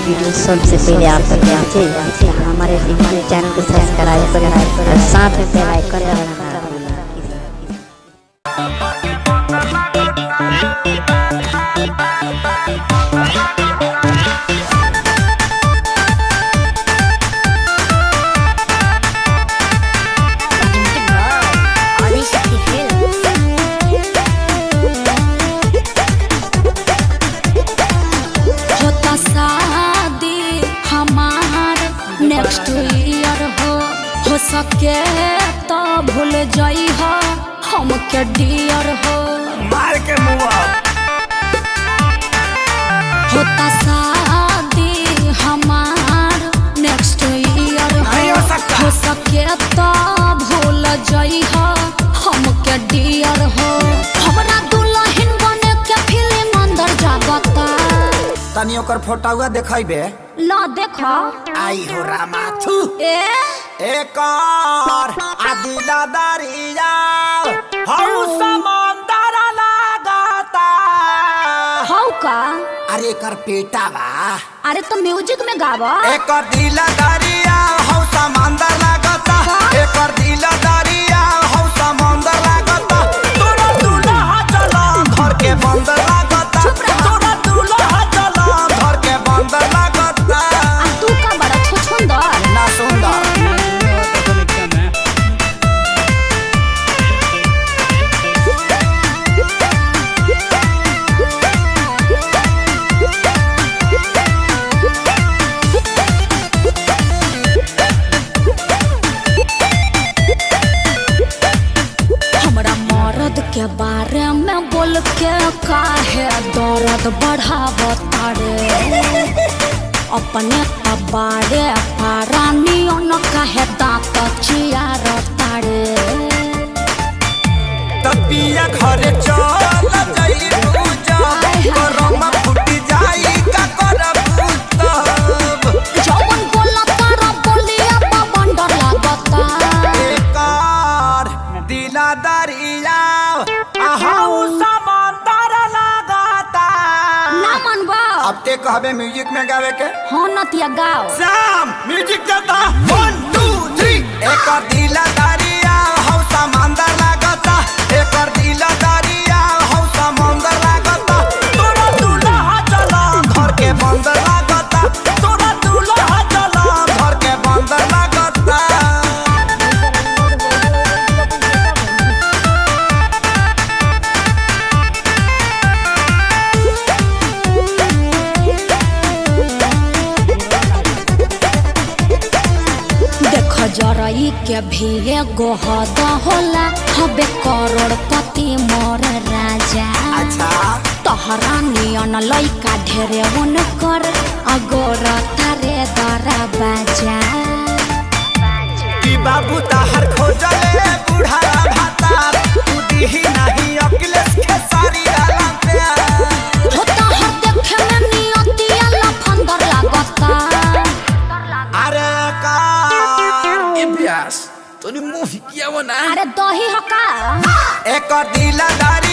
Video सबसे पहले आप तक पहुंचे हमारे यूट्यूब चैनल को सब्सक्राइब करें और साथ में बेल आइकन दबाना। नेक्स्ट ईयर हो सके तो भूल जाई हो हम के डियर हो मार के मुआ होता शादी हमार नेक्स्ट ईयर हो सके तो भूल जाई हो हम के डियर हो हमरा दुल्हन बने के फीलिंग अंदर जागता तनी ओकर फोटोवा देखाइबे ला देखा आई हो रामा थू एक और आदिला दरिया हौ समंदर लागता हौ का अरे कर पेटा बा अरे तो म्यूजिक में गावा एक और दिला दरिया हौ समंदर लागता एक और दिला दरिया हौ समंदर लागता तोरा दूल्हा चला घर के बंदर लागता तोरा दूल्हा चला घर के बंदर लागता तू का बड़ा सुंदर ना सुंदर हमरा मर्द के बारे में बोल के काहे दर्द बढ़ावता रे अपने तबारे पारानियों न काहे दांत चियारता रे तपिया घरे चल जाई पूजा करम फुट जाई का करब तब जवन बोला तारा बोलिया पवन डर लागता एकार दिला दरिया आहू समंदर लागता ना मनबा अब ते कहबे म्यूजिक में गावे के हाँ नतिया गाओ शाम म्यूजिक देता 1 2 3 एकार दिला दरिया हौ समंदर लागता एकर दिला दरिया हौ समंदर लागता तोरा दूल्हा चला घर के बंदर लागता तोरा दूल्हा चला घर के बंदर लागता देख जरई के भी एगो हद होला हबे करोड़पति मोर राजा अच्छा तोहरा नियन लइका ढेरे उनकर अगोर तारे दरा बाजा कि बाबू ताहर खोजले बूढ़ा भाता तू दिही नहीं अखिलेश खेसारी वाला प्यार होता हर देखे में नियतिया लफंदर लागता अरे का इब्यास तोनी मुंह किया वो ना अरे दही हका एक दिला दारी